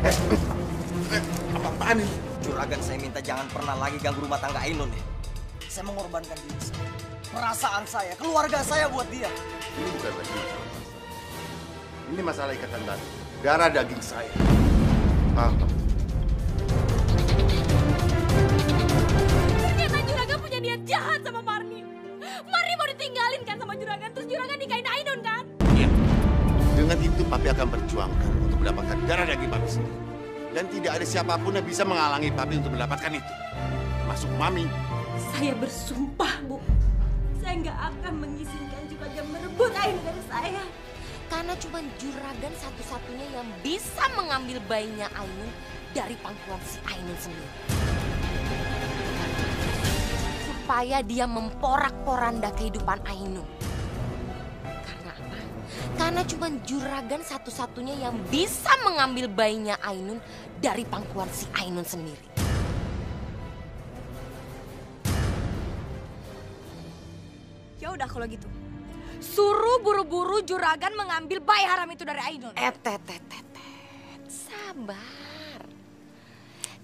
Apa-apaan ini? Juragan, saya minta jangan pernah lagi ganggu rumah tangga Ainun ya. Saya mengorbankan diri saya, perasaan saya, keluarga saya buat dia. Ini bukan lagi masalah perasaan. Ini masalah ikatan batin. Darah daging saya. Paham? Ternyata Juragan punya niat jahat sama Marni. Marni mau ditinggalin kan sama Juragan, terus Juragan nikahin Ainun kan? Iya. Dengan itu papi akan berjuangkan untuk mendapatkan darah daging papi sendiri. Dan tidak ada siapapun yang bisa menghalangi papi untuk mendapatkan itu. Termasuk mami. Saya bersumpah, Bu. Saya nggak akan mengizinkan Juragan merebut Ainun dari saya. Karena cuma Juragan satu-satunya yang bisa mengambil bayinya Ainun dari pangkuan si Ainun sendiri. Supaya dia memporak-poranda kehidupan Ainun. Karena apa? Karena cuma Juragan satu-satunya yang bisa mengambil bayinya Ainun dari pangkuan si Ainun sendiri. Ya udah kalau gitu. Suruh buru-buru Juragan mengambil bayi haram itu dari Ainun. Sabar.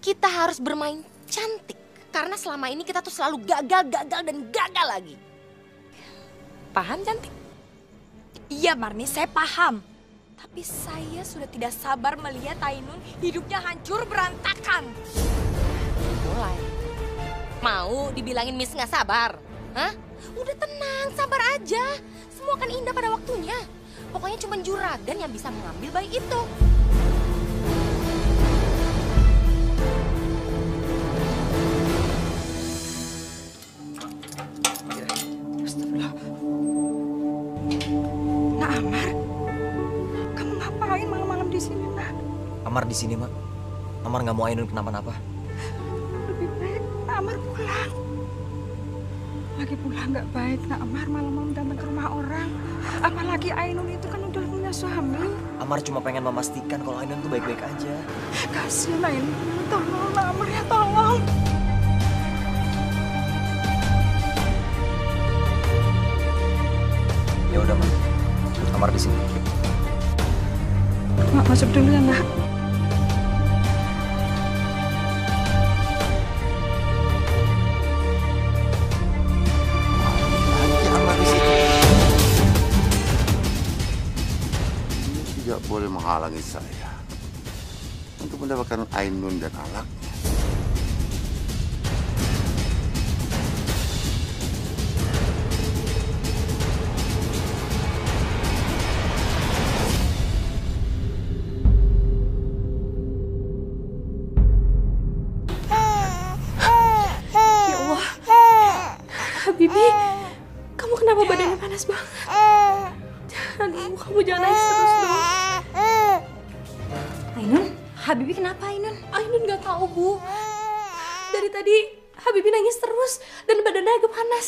Kita harus bermain cantik. Karena selama ini kita tuh selalu gagal dan gagal lagi. Paham cantik? Iya Marni, saya paham. Tapi saya sudah tidak sabar melihat Ainun hidupnya hancur berantakan. Mulai. Mau dibilangin Miss nggak sabar? Hah? Udah tenang, sabar aja. Semua akan indah pada waktunya. Pokoknya cuma Juragan yang bisa mengambil bayi itu. Astagfirullah. Nak Amar, kamu ngapain malam-malam di sini, Nak? Amar di sini, Mak. Amar nggak mau Ainun kenapa-napa. Lebih baik Nak Amar pulang. Lagi pula nggak baik Nak Amar malam-malam datang ke rumah orang. Apalagi Ainun itu kan udah punya suami. Amar cuma pengen memastikan kalau Ainun tuh baik-baik aja. Kasihan Ainun, tolong Nak Amar ya, tolong. Ya udah, Mak. Amar di sini. Mak masuk dulu ya, Nak. Tidak boleh menghalangi saya untuk mendapatkan Ainun dan anaknya. Ya Allah. Habibi, kamu kenapa badannya panas banget? Aduh, kamu jangan nangis terus dong. Ainun, Habibi kenapa Ainun? Ainun nggak tahu, Bu. Dari tadi Habibi nangis terus dan badannya agak panas.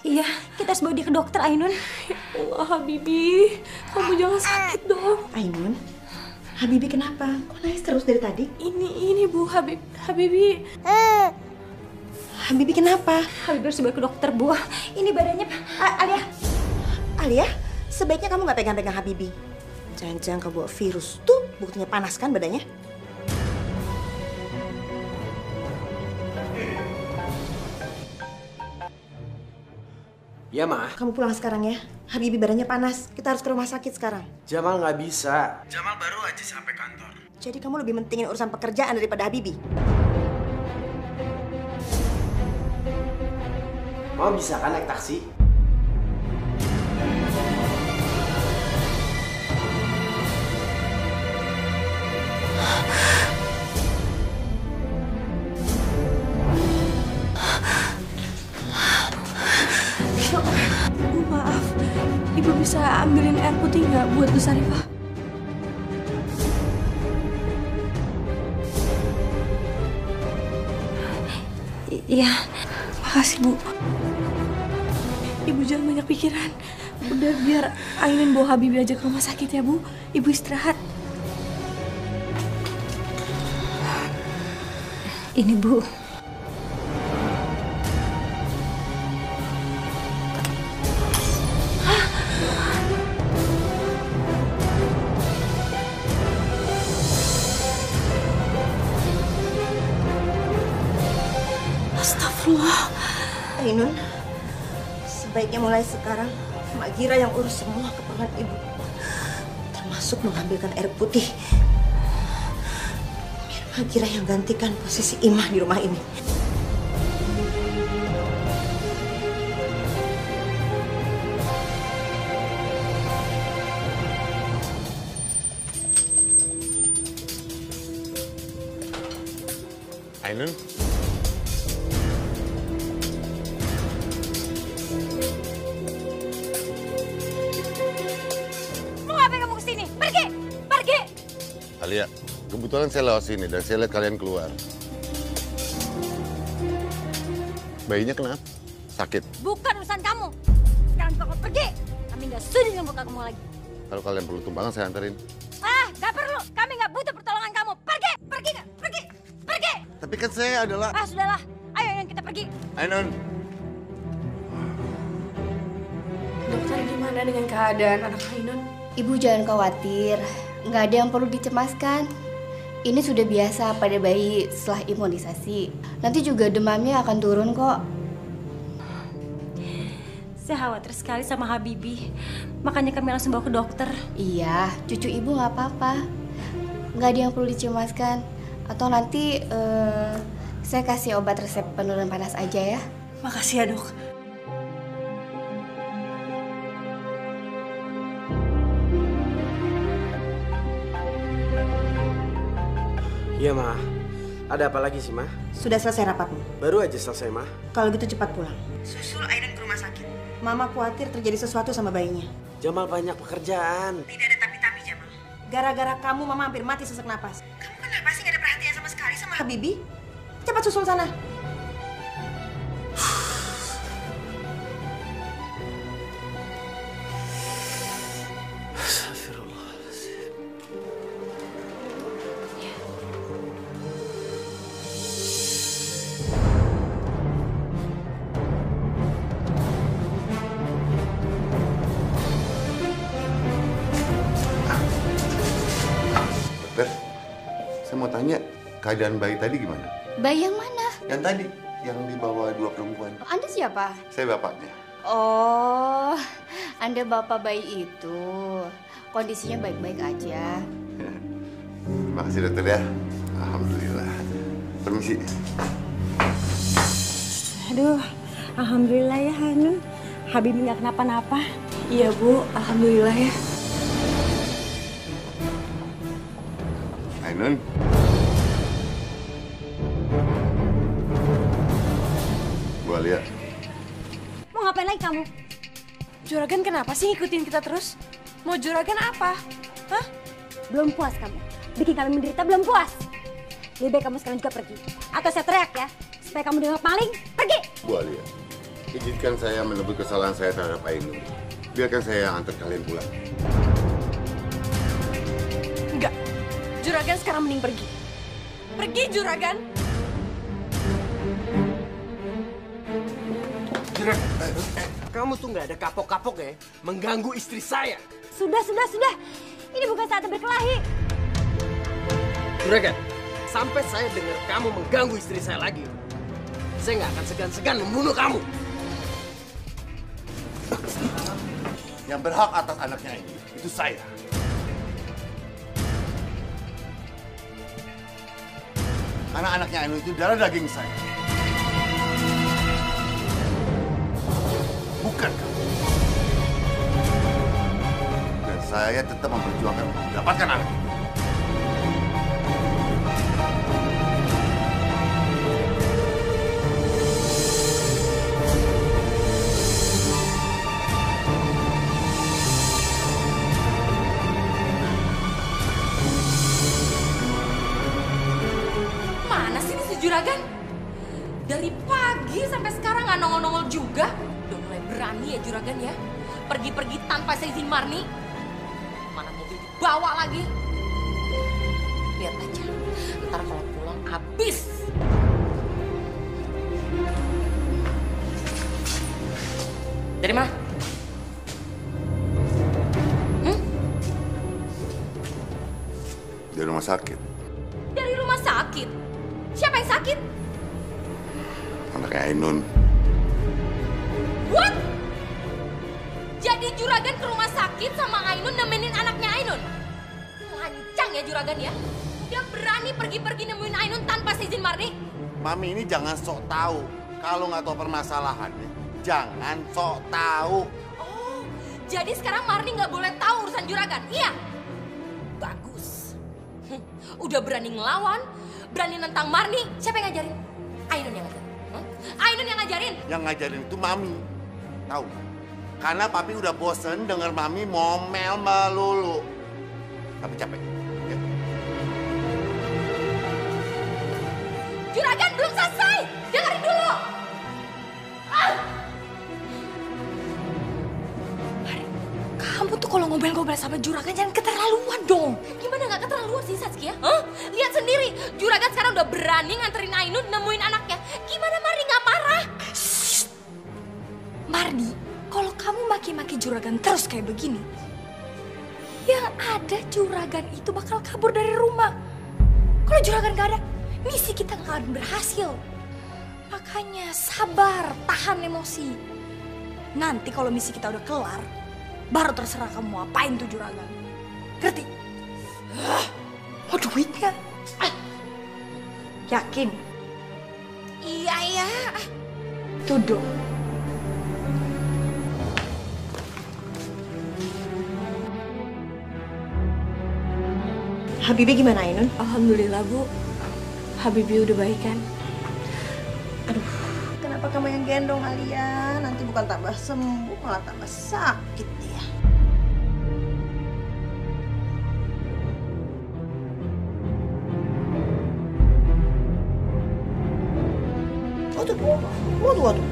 Iya, kita harus bawa dia ke dokter, Ainun. Ya Allah, Habibi, kamu jangan sakit dong. Ainun, Habibi kenapa? Kok nangis terus dari tadi? Ini Bu, Habibi. Habibi kenapa? Habibi harus dibawa ke dokter, Bu. Ini badannya... Alia, Alia, sebaiknya kamu nggak pegang-pegang Habibi. Jangan-jangan kebawa virus. Tuh, buktinya panas kan badannya? Ya, Ma. Kamu pulang sekarang ya. Habibi badannya panas. Kita harus ke rumah sakit sekarang. Jamal nggak bisa. Jamal baru aja sampai kantor. Jadi kamu lebih mentingin urusan pekerjaan daripada Habibi? Mau bisa kan naik taksi? Bu, maaf. Ibu bisa ambilin air putih nggak buat Bu Sarifah? Iya, makasih Bu. Ibu jangan banyak pikiran. Udah biar Ainun bawa Habibi aja ke rumah sakit ya Bu. Ibu istirahat. Ini Bu. Astagfirullah. Ainun, sebaiknya mulai sekarang Mak Gira yang urus semua keperluan ibu. Termasuk mengambilkan air putih. Biar Mak Gira yang gantikan posisi Imah di rumah ini. Ainun, Mau ngapain kamu kesini? Pergi! Pergi! Alia, kebetulan saya lewat sini dan saya lihat kalian keluar. Bayinya kenapa? Sakit. Bukan urusan kamu. Sekarang juga kau pergi. Kami nggak sudi dengan muka kamu lagi. Kalau kalian perlu tumpangan, saya anterin. Ah, nggak perlu. Kami nggak butuh pertolongan kamu. Pergi! Pergi nggak? Pergi! Pergi! Tapi kan saya adalah... Ah, sudahlah. Ayo yang kita pergi. Ainun. Dokter, gimana dengan keadaan anak Ainun? Ibu jangan khawatir, nggak ada yang perlu dicemaskan. Ini sudah biasa pada bayi setelah imunisasi. Nanti juga demamnya akan turun kok. Saya khawatir sekali sama Habibi. Makanya kami langsung bawa ke dokter. Iya, cucu ibu nggak apa-apa. Nggak ada yang perlu dicemaskan. Atau nanti saya kasih obat resep penurun panas aja ya. Makasih ya, Dok. Iya, Ma. Ada apa lagi sih, Ma? Sudah selesai rapatmu. Baru aja selesai, Ma. Kalau gitu cepat pulang. Susul Ainun ke rumah sakit. Mama khawatir terjadi sesuatu sama bayinya. Jamal banyak pekerjaan. Tidak ada tapi-tapi, Jamal. Gara-gara kamu, Mama hampir mati sesak napas. Kamu kenapa sih gak ada perhatian sama sekali sama Habibi? Cepat susul sana. Dokter, saya mau tanya, keadaan bayi tadi gimana? Bayi yang mana? Yang tadi, yang dibawa dua perempuan. Anda siapa? Saya bapaknya. Oh, Anda bapak bayi itu. Kondisinya baik-baik aja. Terima kasih dokter ya. Alhamdulillah. Permisi. Aduh, alhamdulillah ya Ainun. Habibi nggak kenapa-napa. Iya, Bu. Alhamdulillah ya. Ainun. Bu Alia. Mau ngapain lagi kamu? Juragan kenapa sih ngikutin kita terus? Mau juragan apa? Hah? Belum puas kamu? Bikin kami menderita belum puas? Lebih baik kamu sekarang juga pergi. Atau saya teriak ya, supaya kamu dianggap maling. Pergi! Bu Alia, izinkan saya menebus kesalahan saya terhadap Ainun. Biarkan saya yang antar kalian pulang. Enggak. Juragan sekarang mending pergi. Pergi, Juragan. Juragan, kamu tuh nggak ada kapok-kapok ya mengganggu istri saya. Sudah. Ini bukan saatnya berkelahi. Juragan, sampai saya dengar kamu mengganggu istri saya lagi, saya nggak akan segan-segan membunuh kamu. Yang berhak atas anaknya ini, itu saya. Karena anaknya Ainun itu darah daging saya. Bukan kamu. Dan saya tetap memperjuangkan untuk mendapatkan anak itu. Mana sih si Juragan? Dari pagi sampai sekarang nggak nongol-nongol juga. Udah mulai berani ya Juragan ya. Pergi-pergi tanpa seizin Marni. Mana mobil dibawa lagi. Lihat aja, ntar kalau pulang habis. Dari mana? Di rumah sakit. Dari rumah sakit. Siapa yang sakit? Anaknya Ainun. What? Jadi Juragan ke rumah sakit sama Ainun nemenin anaknya Ainun? Lancang ya Juragan ya? Dia berani pergi-pergi nemuin Ainun tanpa seizin Marni? Mami ini jangan sok tahu. Kalau nggak tahu permasalahannya, jangan sok tahu. Oh, jadi sekarang Marni nggak boleh tahu urusan Juragan, iya? Bagus. Udah berani ngelawan, berani nentang Marni, siapa yang ngajarin? Ainun yang ngajarin. Ainun yang ngajarin? Yang ngajarin itu Mami. Tahu? Karena Papi udah bosen denger Mami ngomel melulu. Tapi capek. Ya. Juragan belum selesai. Dengerin dulu. Kamu tuh kalau ngomel-ngomel sama Juragan jangan keterlaluan dong. Gimana nggak keterlaluan sih Saskia? Hah? Lihat sendiri, Juragan sekarang udah berani nganterin Ainun nemuin anaknya. Gimana Marni nggak marah? Shh. Marni, kalau kamu maki-maki Juragan terus kayak begini, yang ada Juragan itu bakal kabur dari rumah. Kalau Juragan nggak ada, misi kita nggak akan berhasil. Makanya sabar, tahan emosi. Nanti kalau misi kita udah kelar, baru terserah kamu mau apain tuh Juragan. Ngerti? Mau duitnya? Yakin? Iya. Tuh dong. Habibi gimana Ainun? Alhamdulillah Bu, Habibi udah baik kan? Aduh, kenapa kamu yang gendong Alia? Nanti bukan tambah sembuh, malah tambah sakit dia. Waduh.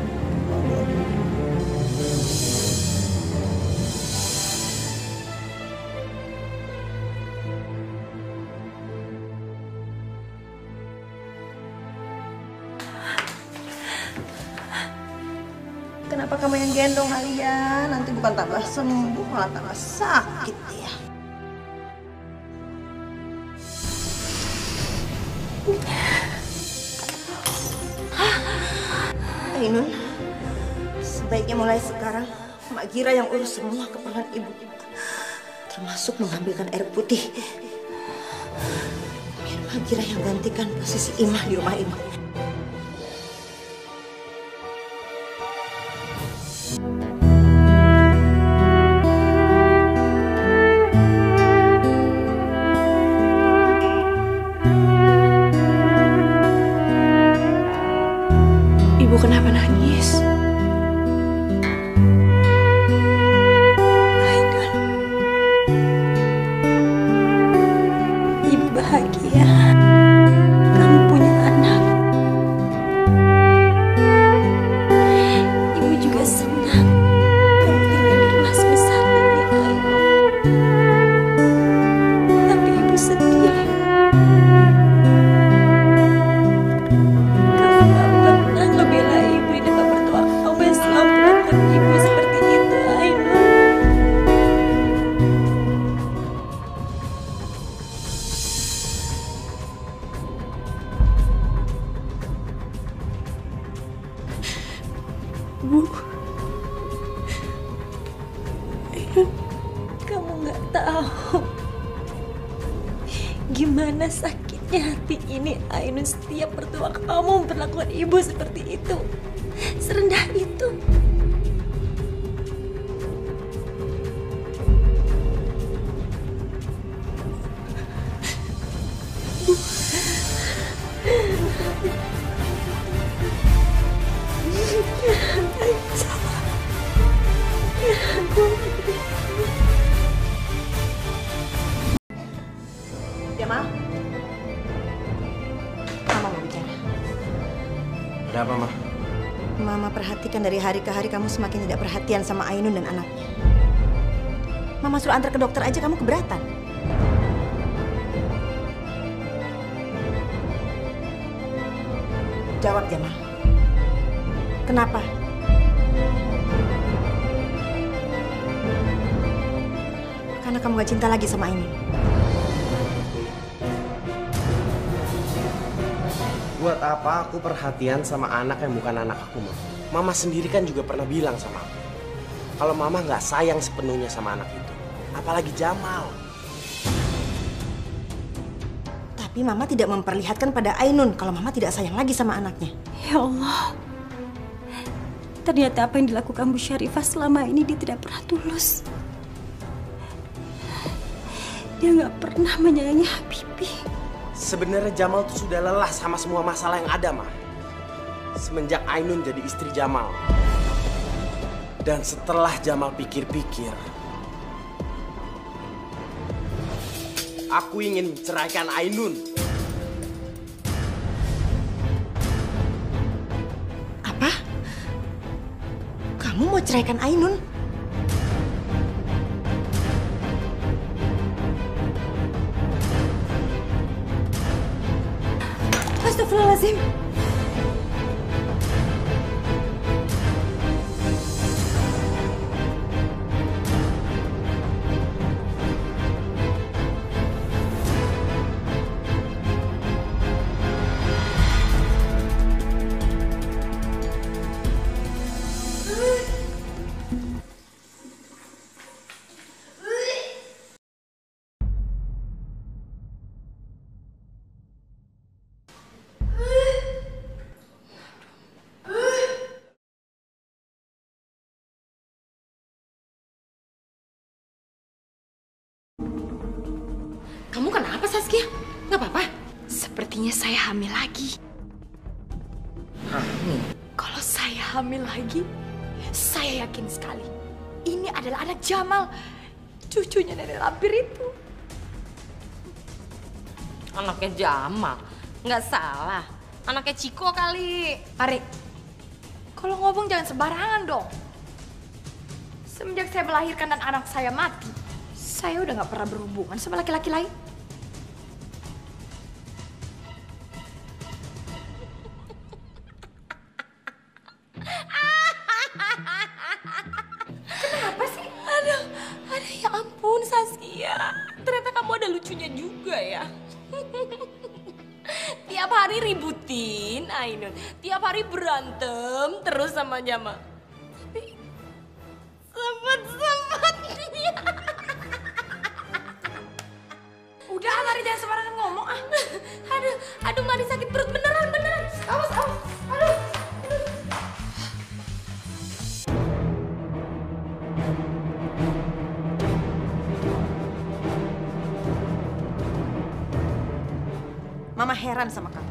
Kenapa kamu yang gendong Alia? Nanti bukan tambah sembuh, malah tambah sakit dia. Ainun, sebaiknya mulai sekarang Mak Gira yang urus semua keperluan ibu, termasuk mengambilkan air putih. Biar Mak Gira yang gantikan posisi Imah di rumah ini. Ibu kenapa nangis? Ainun, Ibu bahagia. Kamu punya anak. Ibu juga senang kamu tinggal di rumah sebesar ini, Ainun. Tapi Ibu sedih. Kamu gak pernah ngebela Ibu di depan mertua kamu yang selalu perlakukan Ibu seperti itu, Ainun. Bu, Ainun, kamu gak tahu gimana sakitnya hati ini Ainun setiap mertua kamu memperlakukan Ibu seperti itu, serendah itu. Jamal, Mama mau bicara. Ada apa, Ma? Mama perhatikan dari hari ke hari kamu semakin tidak perhatian sama Ainun dan anaknya. Mama suruh antar ke dokter aja kamu keberatan. Jawab Jamal. Kenapa? Karena kamu gak cinta lagi sama Ainun. Buat apa aku perhatian sama anak yang bukan anak aku, Ma? Mama sendiri kan juga pernah bilang sama aku. Kalau Mama nggak sayang sepenuhnya sama anak itu. Apalagi Jamal. Tapi Mama tidak memperlihatkan pada Ainun kalau Mama tidak sayang lagi sama anaknya. Ya Allah. Ternyata apa yang dilakukan Bu Syarifah selama ini dia tidak pernah tulus. Dia nggak pernah menyayangi Habibie. Sebenarnya Jamal tuh sudah lelah sama semua masalah yang ada, Ma. Semenjak Ainun jadi istri Jamal. Dan setelah Jamal pikir-pikir, aku ingin menceraikan Ainun. Apa? Kamu mau ceraikan Ainun? Astagfirullahaladzim. Kamu kenapa, Saskia? Nggak apa-apa? Sepertinya saya hamil lagi. Hamil? Kalau saya hamil lagi, saya yakin sekali ini adalah anak Jamal, cucunya nenek lampir itu. Anaknya Jamal? Nggak salah. Anaknya Ciko kali. Ari, kalau ngomong jangan sembarangan dong. Semenjak saya melahirkan dan anak saya mati, saya udah nggak pernah berhubungan sama laki-laki lain. Kenapa sih? Aduh, ya ampun Saskia. Ternyata kamu ada lucunya juga ya. Tiap hari ributin Ainun. Tiap hari berantem terus sama Jamal. Tapi sempet-sempetnya. Udah, Mari jangan sembarangan ngomong ah. Aduh Mari sakit perut beneran. Awas. Aduh. Mama heran sama kamu.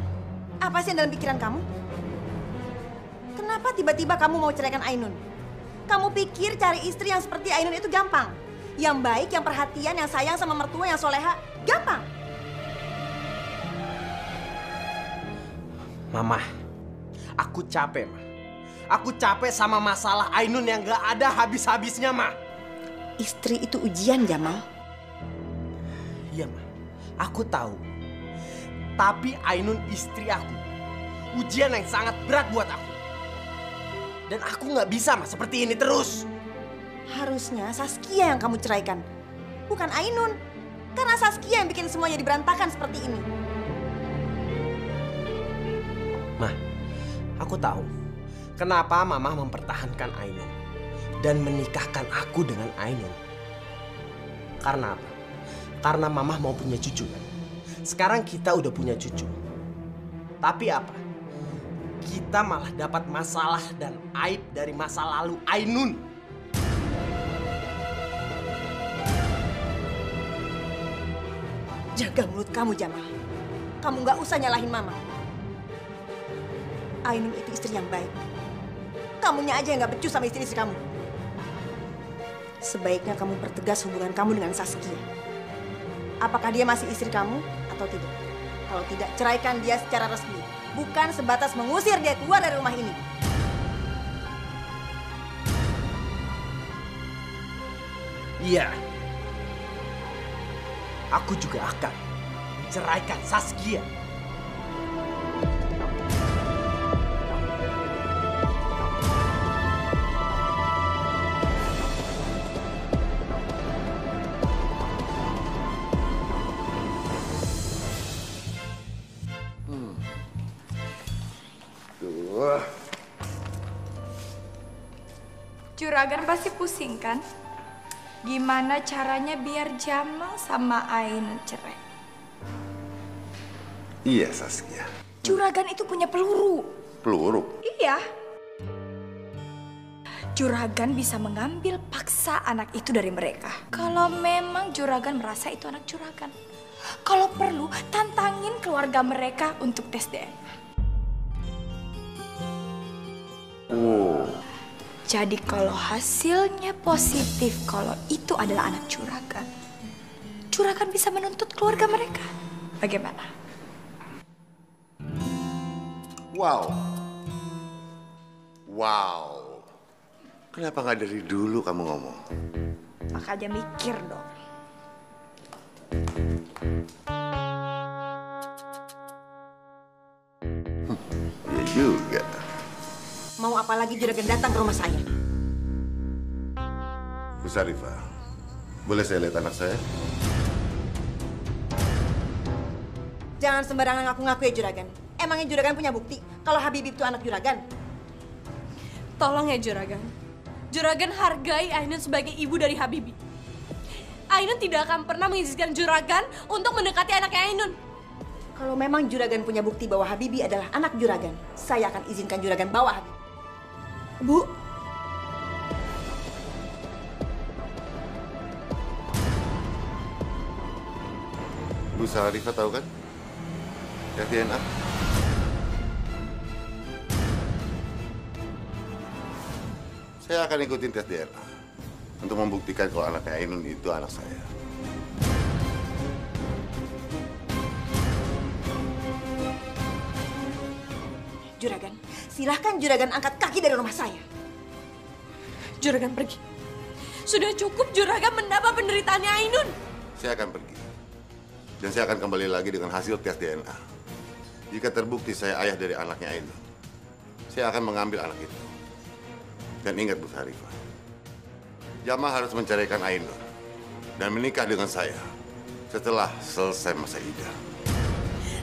Apa sih yang dalam pikiran kamu? Kenapa tiba-tiba kamu mau ceraikan Ainun? Kamu pikir cari istri yang seperti Ainun itu gampang? Yang baik, yang perhatian, yang sayang sama mertua, yang soleha, gampang. Mama, aku capek, Ma. Aku capek sama masalah Ainun yang gak ada habis-habisnya, Ma. Istri itu ujian, Jamal. Iya, Ma. Aku tahu. Tapi Ainun istri aku. Ujian yang sangat berat buat aku. Dan aku gak bisa, Ma, seperti ini terus. Harusnya Saskia yang kamu ceraikan. Bukan Ainun. Karena Saskia yang bikin semuanya berantakan seperti ini. Ma, aku tahu. Kenapa Mama mempertahankan Ainun. Dan menikahkan aku dengan Ainun. Karena apa? Karena Mama mau punya cucu, kan? Sekarang kita udah punya cucu. Tapi apa? Kita malah dapat masalah dan aib dari masa lalu Ainun. Jaga mulut kamu, Jamal. Kamu nggak usah nyalahin Mama. Ainun itu istri yang baik. Kamunya aja yang nggak becus sama istri-istri kamu. Sebaiknya kamu pertegas hubungan kamu dengan Saskia. Apakah dia masih istri kamu atau tidak? Kalau tidak, ceraikan dia secara resmi. Bukan sebatas mengusir dia keluar dari rumah ini. Iya. Aku juga akan menceraikan Saskia. Wah. Juragan pasti pusing kan? Gimana caranya biar Jamal sama Ainun cerai? Iya, Saskia. Juragan itu punya peluru. Peluru? Iya. Juragan bisa mengambil paksa anak itu dari mereka. Kalau memang Juragan merasa itu anak Juragan. Kalau perlu, tantangin keluarga mereka untuk tes DNA. Oh. Jadi kalau hasilnya positif kalau itu adalah anak Juragan, Juragan bisa menuntut keluarga mereka. Bagaimana? Wow. Wow. Kenapa nggak dari dulu kamu ngomong? Makanya mikir dong. Ya juga. Mau apa lagi Juragan datang ke rumah saya? Bu Sarifah, boleh saya lihat anak saya? Jangan sembarangan ngaku-ngaku ya Juragan. Emangnya Juragan punya bukti kalau Habibie itu anak Juragan? Tolong ya Juragan. Juragan hargai Ainun sebagai ibu dari Habibie. Ainun tidak akan pernah mengizinkan Juragan untuk mendekati anaknya Ainun. Kalau memang Juragan punya bukti bahwa Habibie adalah anak Juragan, saya akan izinkan Juragan bawa Habibie. Bu. Bu Sarifah tahu kan? Tes DNA. Saya akan ikutin tes DNA untuk membuktikan kalau anaknya Ainun itu anak saya. Juragan, silahkan Juragan angkat kaki dari rumah saya. Juragan pergi. Sudah cukup Juragan menambah penderitaannya Ainun. Saya akan pergi. Dan saya akan kembali lagi dengan hasil tes DNA. Jika terbukti saya ayah dari anaknya Ainun, saya akan mengambil anak itu. Dan ingat Bu Sarifah, Jamal harus menceraikan Ainun dan menikah dengan saya setelah selesai masa iddah.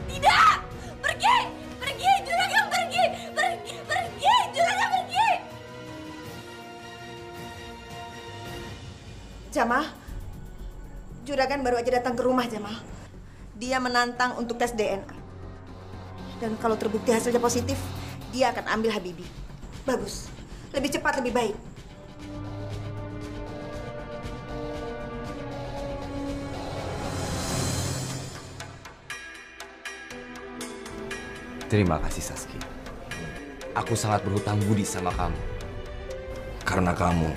Tidak! Pergi! Pergi! Juragan pergi! Pergi! Pergi! Juragan pergi! Jamal, Juragan baru aja datang ke rumah Jamal. Dia menantang untuk tes DNA. Dan kalau terbukti hasilnya positif, dia akan ambil Habibie. Bagus. Lebih cepat, lebih baik. Terima kasih, Saski. Aku sangat berhutang budi sama kamu. Karena kamu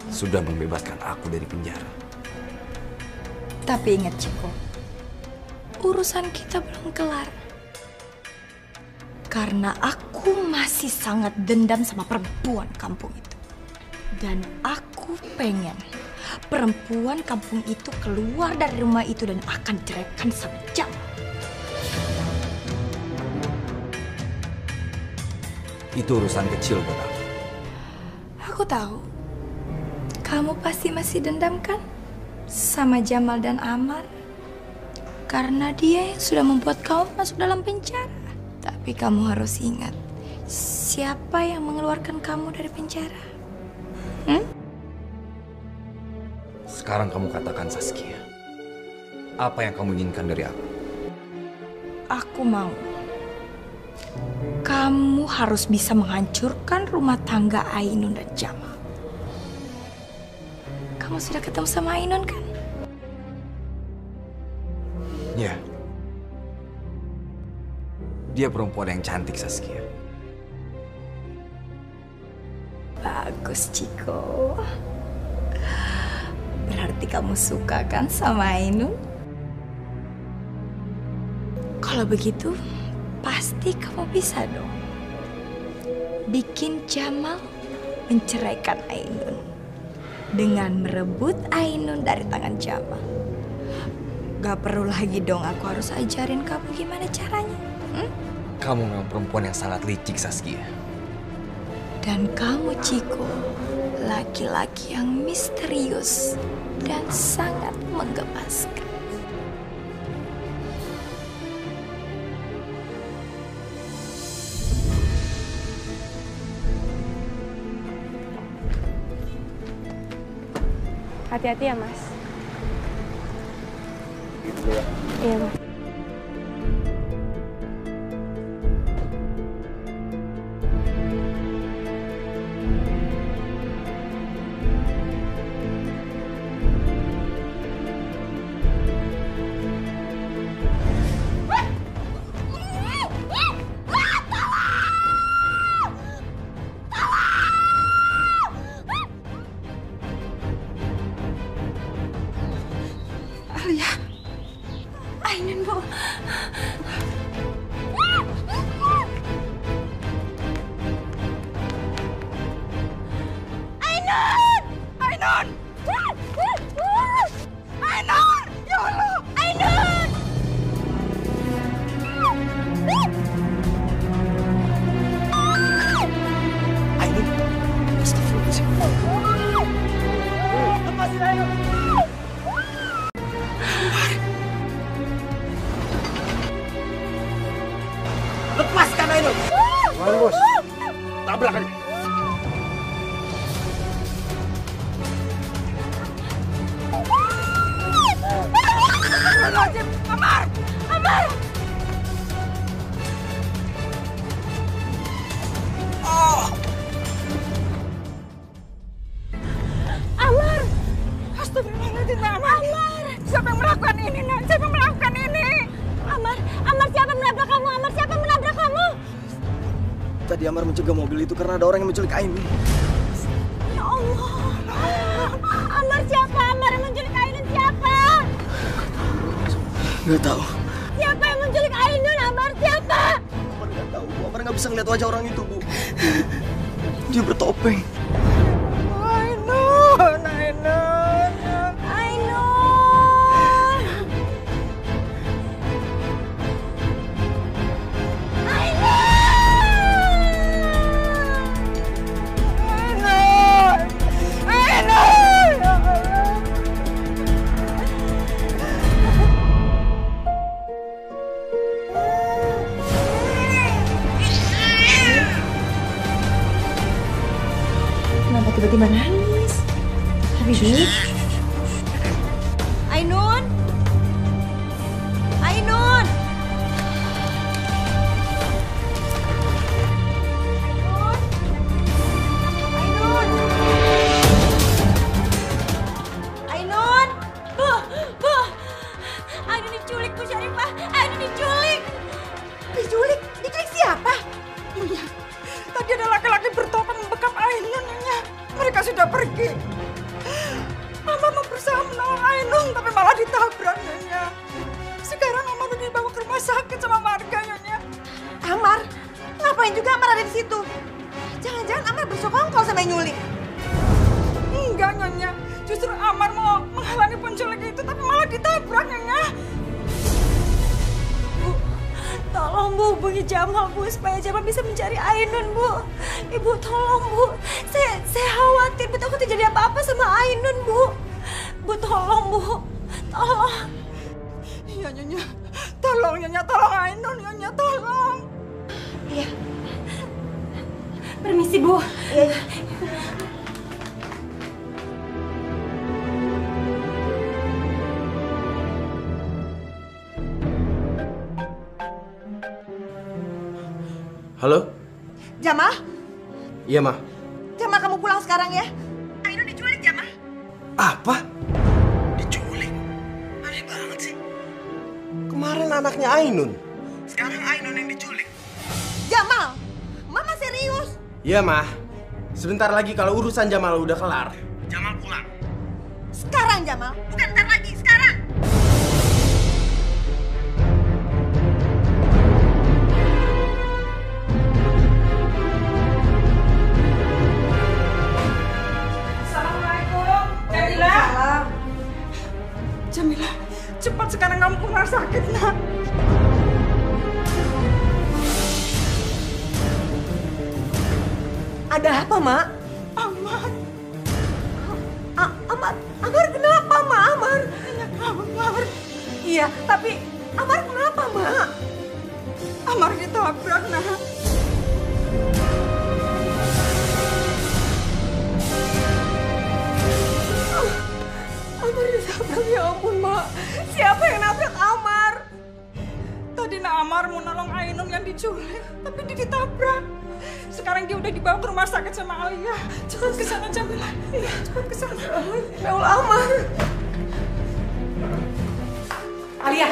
sudah membebaskan aku dari penjara. Tapi ingat Ciko, urusan kita belum kelar. Karena aku masih sangat dendam sama perempuan kampung itu. Dan aku pengen perempuan kampung itu keluar dari rumah itu dan akan ceraikan sama Jamal. Itu urusan kecil buat aku. Aku tahu, kamu pasti masih dendam kan sama Jamal dan Amar? Karena dia yang sudah membuat kamu masuk dalam penjara. Tapi kamu harus ingat, siapa yang mengeluarkan kamu dari penjara? Sekarang kamu katakan, Saskia. Apa yang kamu inginkan dari aku? Aku mau kamu harus bisa menghancurkan rumah tangga Ainun dan Jamal. Kamu sudah ketemu sama Ainun kan? Ya. Dia perempuan yang cantik, Saskia. Bagus, Ciko. Berarti kamu suka kan sama Ainun? Kalau begitu, pasti kamu bisa dong bikin Jamal menceraikan Ainun dengan merebut Ainun dari tangan Jamal. Gak perlu lagi dong aku harus ajarin kamu gimana caranya. Kamu memang perempuan yang sangat licik, Saskia. Dan kamu, Ciko, laki-laki yang misterius dan sangat menggemaskan. Hati-hati ya, Mas. Gitu ya. Iya, Mas. Alia, Ainun, Bu. Ainun! Ainun! Ainun! Ya Allah! Ainun! Ainun, astagfirullahaladzim. Lepasin Ainun. Lepaskan Ainun. Lawan bos. Tabrak aja. Amar! Amar! Amar! Astagfirullahaladzim, Amar! Siapa yang melakukan ini, Nak? Siapa yang melakukan ini? Amar! Amar, siapa yang menabrak kamu? Amar, siapa yang menabrak kamu? Tadi Amar mencegah mobil itu karena ada orang yang menculik Ainun. Ya Allah! Amar siapa? Amar yang menculik Ainun siapa? Nggak tahu. Siapa yang menculik Ainun, Amar? Siapa? Amar nggak tahu, Bu. Amar nggak bisa ngeliat wajah orang itu, Bu. Dia bertopeng. Ainun! Ainun! Ainun! Kenapa tiba-tiba nangis? Habibi? Ainun? Ainun? Ainun? Ainun? Bu! Bu! Ainun diculik, Bu Syarifah! Ainun diculik! Diculik? Diculik siapa? Nyonya, tadi ada laki-laki bertopeng membekap Ainun, Nyonya. Mereka sudah pergi. Mama mau berusaha menolong Ainun, tapi malah ditabrak, Nyonya. Sekarang Amar udah dibawa ke rumah sakit sama warga, Nyonya. Amar? Ngapain juga Amar ada di situ? Jangan-jangan Amar bersekongkol sama yang nyulik. Enggak, Nyonya. Justru Amar mau menghalangi penculik itu, tapi malah ditabrak, Nyonya. Bu, tolong Bu, hubungi Jamal, Bu, supaya Jamal bisa mencari Ainun, Bu. Ibu tolong, Bu. Saya khawatir, Bu, takut terjadi apa-apa sama Ainun, Bu. Bu, tolong, Bu. Tolong. Iya, Nyonya. Tolong, Nyonya. Tolong Ainun, Nyonya. Tolong. Iya. Permisi, Bu. Iya. Halo? Jamal? Iya, Ma. Jamal, kamu pulang sekarang ya. Ainun diculik, Jamal. Apa? Diculik? Aneh banget sih. Kemarin anaknya Ainun. Sekarang Ainun yang diculik. Jamal, Mama serius. Iya, Ma. Sebentar lagi kalau urusan Jamal udah kelar, Jamal pulang. Sekarang, Jamal. Bukan ntar lagi, sekarang. Jamila, cepat sekarang kamu ke rumah sakit, Nak. Ada apa, Mak? Amar. Amar kenapa, Mak? Amar. Amar. Iya, tapi Amar kenapa, Mak? Amar ditabrak, Nak. ditabrak, ya ampun, Mak. Siapa yang nabrak Amar? Tadi Amar mau nolong Ainun yang diculik, tapi dia ditabrak. Sekarang dia udah dibawa ke rumah sakit sama Alia. Cepat ke sana, Jamila. Iya, cepat ke sana. Ya Allah, Amar. Alia,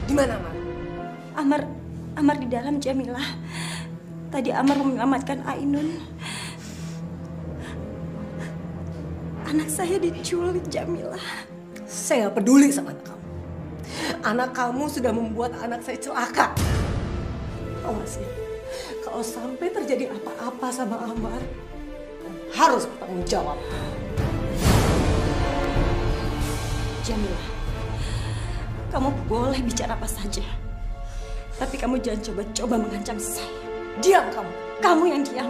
di mana Amar? Amar di dalam, Jamila. Tadi Amar mau menyelamatkan Ainun. Anak saya diculik, Jamila. Saya nggak peduli sama anak kamu. Anak kamu sudah membuat anak saya celaka. Awas ya, kalau sampai terjadi apa-apa sama Amar, kamu harus bertanggung jawab. Jamila, kamu boleh bicara apa saja. Tapi kamu jangan coba-coba mengancam saya. Diam kamu. Kamu yang diam.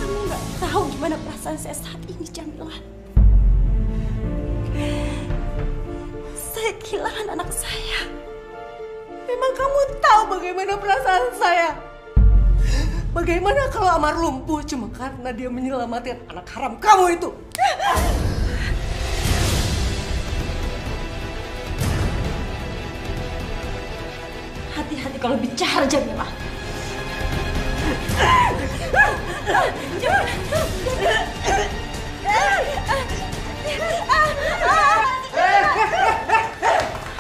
Kamu nggak tahu gimana perasaan saya saat ini, Jamila. Saya kehilangan anak saya. Memang kamu tahu bagaimana perasaan saya? Bagaimana kalau Amar lumpuh cuma karena dia menyelamatkan anak haram kamu itu? Hati-hati kalau bicara, Jamila.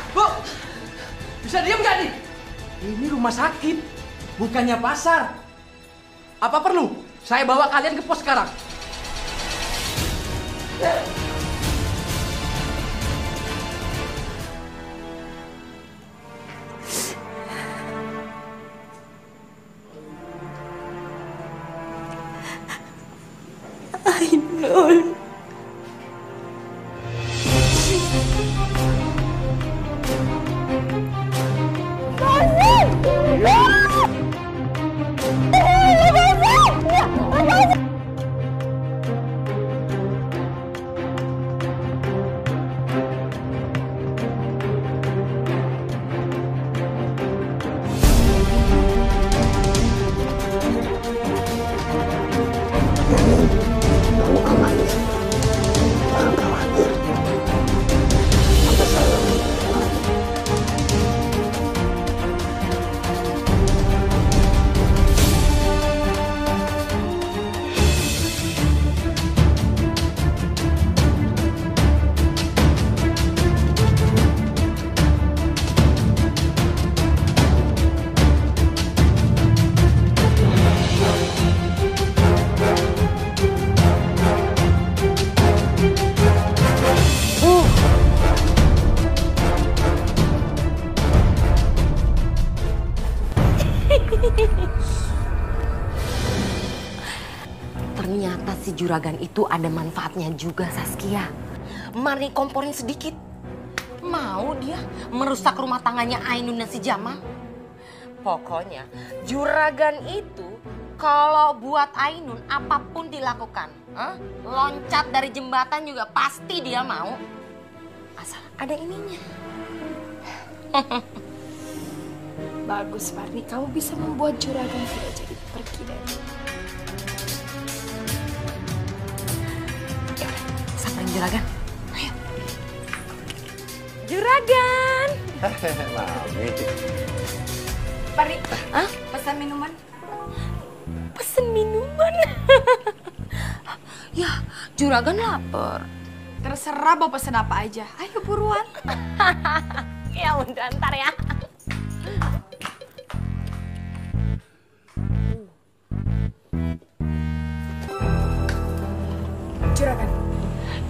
Bu, bisa diam gak nih? Ini rumah sakit, bukannya pasar. Apa perlu saya bawa kalian ke pos sekarang? Ainun. Ternyata si juragan itu ada manfaatnya juga, Saskia. Mari komporin sedikit. Mau dia merusak rumah tangganya Ainun dan si Jamal? Pokoknya juragan itu kalau buat Ainun apapun dilakukan. Loncat dari jembatan juga pasti dia mau. Asal ada ininya. Bagus, Farni. Kamu bisa membuat juragan tidak jadi pergi dari Samperin juragan. Ayo. Juragan. Mami. Farni, pesan minuman. Pesen minuman. Ya, juragan lapar. Terserah mau pesen apa aja. Ayo buruan. Ya udah, ntar ya.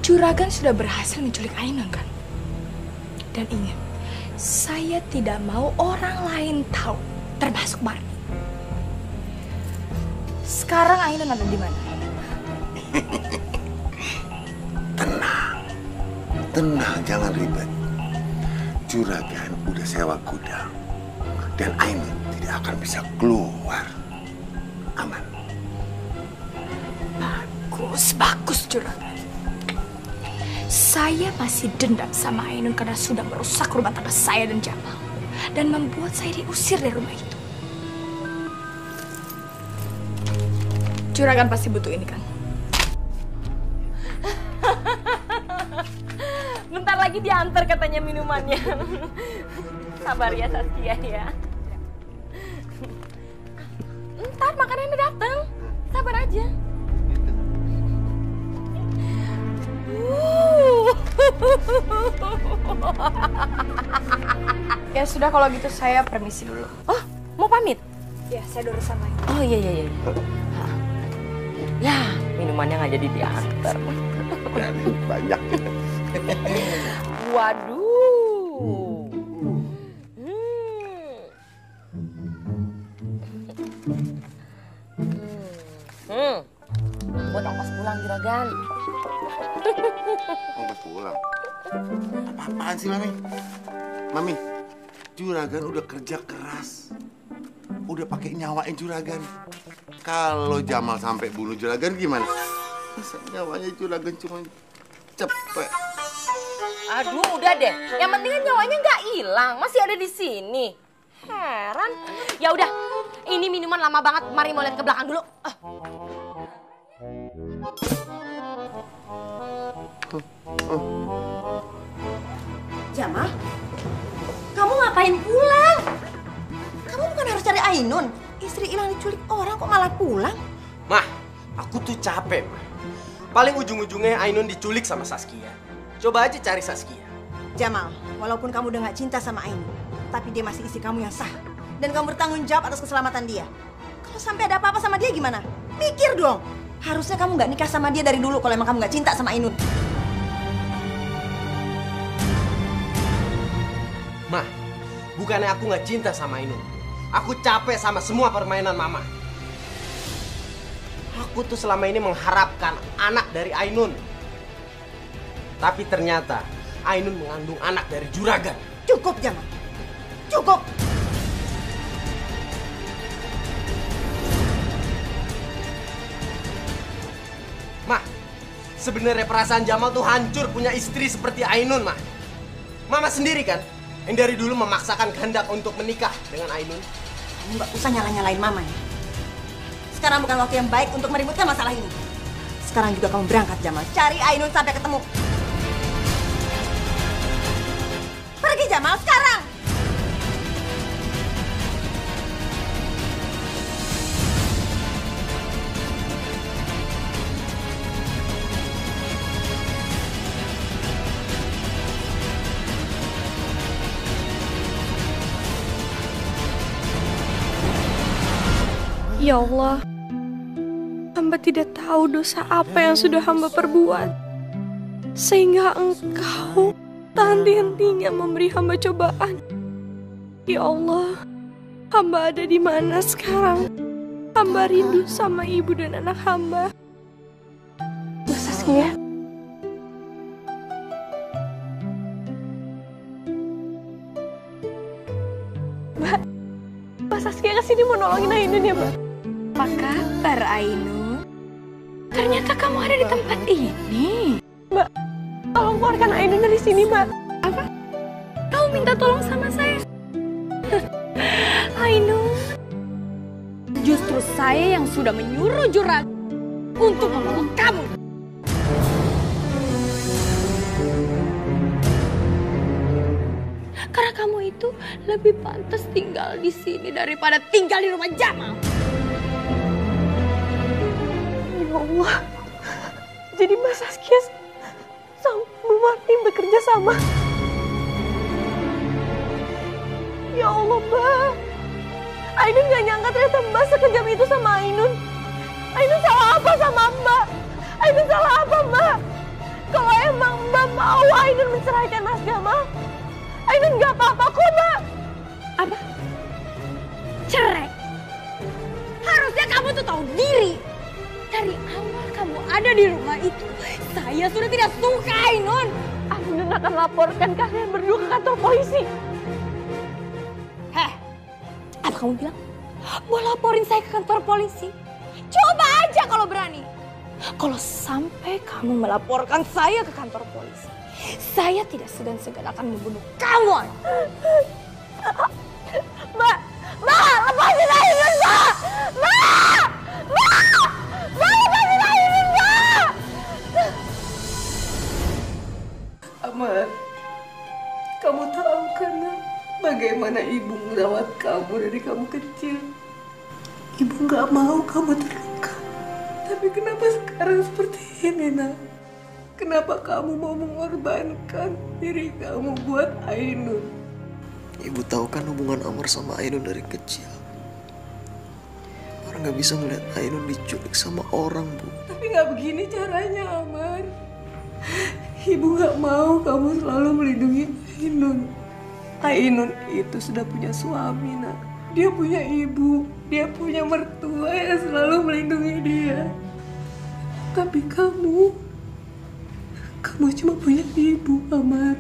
Juragan sudah berhasil menculik Ainun, kan? Dan ingat, saya tidak mau orang lain tahu, termasuk Marni. Sekarang Ainun ada di mana? Tenang, jangan ribet. Juragan udah sewa gudang. Dan Ainun tidak akan bisa keluar. Aman. Bagus, Juragan. Saya masih dendam sama Ainun karena sudah merusak rumah tangga saya dan Jamal. Dan membuat saya diusir dari rumah itu. Juragan pasti butuh ini, kan? Bentar lagi diantar katanya minumannya. Sabar ya Saskia ya. Ntar makanannya datang. Sabar aja. Ya sudah kalau gitu saya permisi dulu. Oh, mau pamit? Ya, saya ada urusan lain. Oh iya. Ya, minumannya nggak jadi diantar. Banyak. Waduh. Buat ongkos pulang Juragan. Ongkos pulang? Apa-apaan sih Mami? Mami, Juragan udah kerja keras. Udah pakai nyawain Juragan. Kalau Jamal sampai bunuh Juragan gimana? Masa nyawanya Juragan cuma cepet. Aduh, udah deh. Yang penting kan nyawanya nggak hilang, masih ada di sini. Heran. Ya udah, ini minuman lama banget. Mari mau lihat ke belakang dulu. Jamal, kamu ngapain pulang? Kamu bukan harus cari Ainun? Istri hilang diculik orang kok malah pulang? Mah, aku tuh capek, Mah. Paling ujung-ujungnya Ainun diculik sama Saskia. Coba aja cari Saskia. Jamal, walaupun kamu udah gak cinta sama Ainun, tapi dia masih istri kamu yang sah. Dan kamu bertanggung jawab atas keselamatan dia. Kalau sampai ada apa-apa sama dia gimana? Mikir dong. Harusnya kamu gak nikah sama dia dari dulu kalau emang kamu gak cinta sama Ainun. Mah, bukannya aku nggak cinta sama Ainun. Aku capek sama semua permainan Mama. Aku tuh selama ini mengharapkan anak dari Ainun. Tapi ternyata Ainun mengandung anak dari Juragan. Cukup, Jamal. Cukup. Mah, sebenarnya perasaan Jamal tuh hancur punya istri seperti Ainun, Mah. Mama sendiri kan yang dari dulu memaksakan kehendak untuk menikah dengan Ainun. Kamu nggak usah nyala-nyalain Mama ya. Sekarang bukan waktu yang baik untuk meributkan masalah ini. Sekarang juga kamu berangkat, Jamal. Cari Ainun sampai ketemu. Pergi, Jamal, sekarang! Ya Allah, hamba tidak tahu dosa apa yang sudah hamba perbuat. Sehingga Engkau tak henti-hentinya memberi hamba cobaan. Ya Allah, hamba ada di mana sekarang? Hamba rindu sama ibu dan anak hamba. Mbak Saskia. Mbak Saskia kesini mau nolongin Ainun ya, Mbak? Apa kabar, Ainun? Ternyata kamu ada di tempat ini. Mbak, tolong keluarkan Ainun dari sini, Mbak. Apa? Kamu minta tolong sama saya? Ainun, justru saya yang sudah menyuruh Juragan untuk membawa kamu. Karena kamu itu lebih pantas tinggal di sini daripada tinggal di rumah Jamal. Ya Allah, jadi Mbak Saskia sama Bu Martin bekerja sama. Ya Allah, Mbak. Ainun gak nyangka ternyata Mbak sekejam itu sama Ainun. Ainun salah apa sama Mbak? Ainun salah apa, Mbak? Kalau emang Mbak mau Ainun menceraikan Mas Jamal, Ainun gak apa-apa kok, Mbak. Apa? Cerai? Harusnya kamu tuh tahu diri. Dari awal kamu ada di rumah itu, saya sudah tidak suka, Ainun. Ainun akan laporkan kalian berdua ke kantor polisi. Heh, apa kamu bilang? Mau laporin saya ke kantor polisi? Coba aja kalau berani. Kalau sampai kamu melaporkan saya ke kantor polisi, saya tidak segan-segan akan membunuh kamu. Mbak, Mbak, lepasin Ainun, Mbak! Mbak! Mbak! Mbak, lepasin Ainun, Mbak! Amar, kamu tahu kan bagaimana ibu merawat kamu dari kamu kecil. Ibu nggak mau kamu terluka. Tapi kenapa sekarang seperti ini, nak? Kenapa kamu mau mengorbankan diri kamu buat Ainun? Ibu tahu kan hubungan Amar sama Ainun dari kecil. Amar nggak bisa melihat Ainun diculik sama orang, Bu. Tapi nggak begini caranya, Amar. Ibu nggak mau kamu selalu melindungi Ainun. Ainun itu sudah punya suami, nak. Dia punya ibu, dia punya mertua yang selalu melindungi dia. Tapi kamu cuma punya ibu, Amar.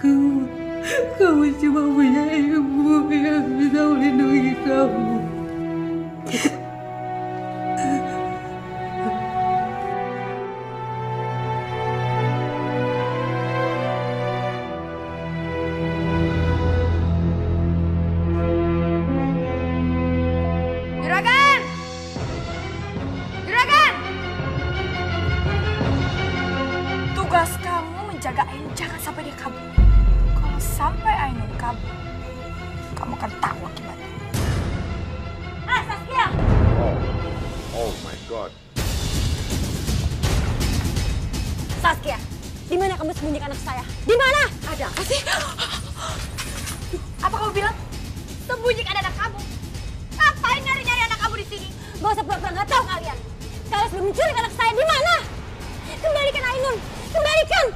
Kamu cuma punya ibu yang bisa melindungi kamu. Tugas kamu menjaga Ainun jangan sampai dia kabur. Kalau sampai Ainun kabur, kamu akan tahu akibatnya. Saskia! Oh my God. Saskia, di mana kamu sembunyikan anak saya? Di mana? Ada apa sih? Apa kamu bilang? Sembunyikan anak kamu? Ngapain nyari-nyari anak kamu di sini? Gak usah pura-pura nggak tahu kalian. Kalian sudah menculik anak saya. Di mana? Kembalikan Ainun. Kembalikan!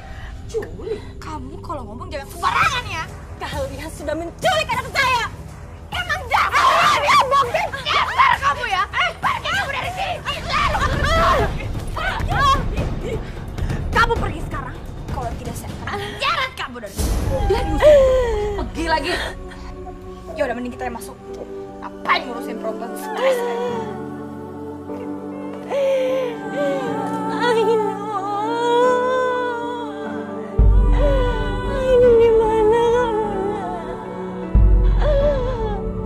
Culik? Kamu kalau ngomong jangan sembarangan ya. Kalian sudah menculik anak saya. Emang dasar ya bohong dasar kamu ya. Pergi kamu dari sini. Lalu kamu pergi sekarang. Kalau tidak saya akan jalan kamu dari sini. Udah diusir. Pergi lagi. Ya udah mending kita yang masuk. Ngapain ngurusin perempuan stres kayak gini? Ainun di mana?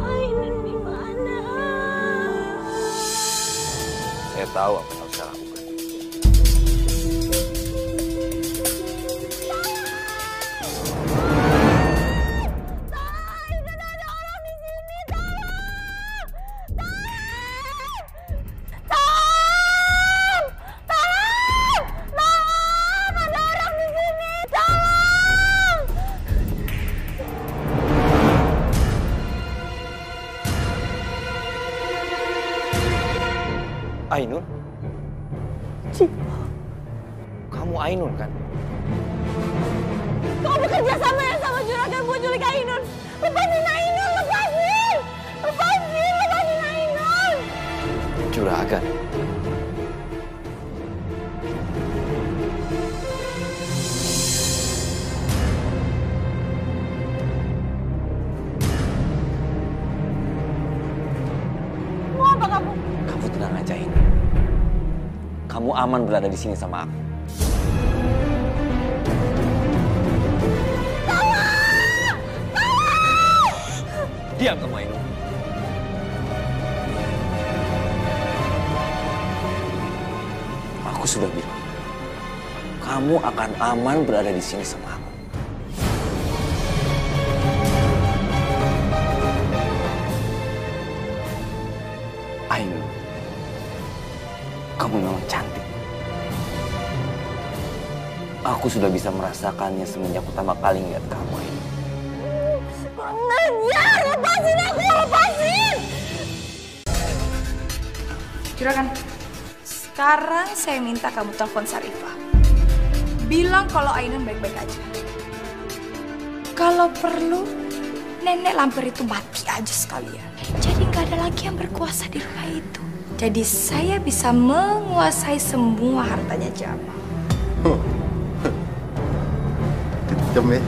Ainun di mana? Saya tahu apa yang harus saya lakukan. Ainun? Kamu Ainun kan? Kau bekerja sama ya sama juragan buat nyulik Ainun. Lepasin Ainun, lepasin! Lepasin Ainun! Juragan? Mau apa kamu? Kamu tenang aja, Ainun. Kamu aman berada di sini sama aku. Diam kamu, Ainun. Aku sudah bilang, kamu akan aman berada di sini sama aku. Ainun, kamu memang cantik. Aku sudah bisa merasakannya semenjak pertama kali ngeliat kamu, Ainun. Ngejar! Lepasin aku! Lepasin! Juragan, sekarang saya minta kamu telepon Sarifah. Bilang kalau Ainun baik-baik aja. Kalau perlu, nenek lampir itu mati aja sekalian. Jadi nggak ada lagi yang berkuasa di rumah itu. Jadi saya bisa menguasai semua hartanya Jamal. Kejam ya.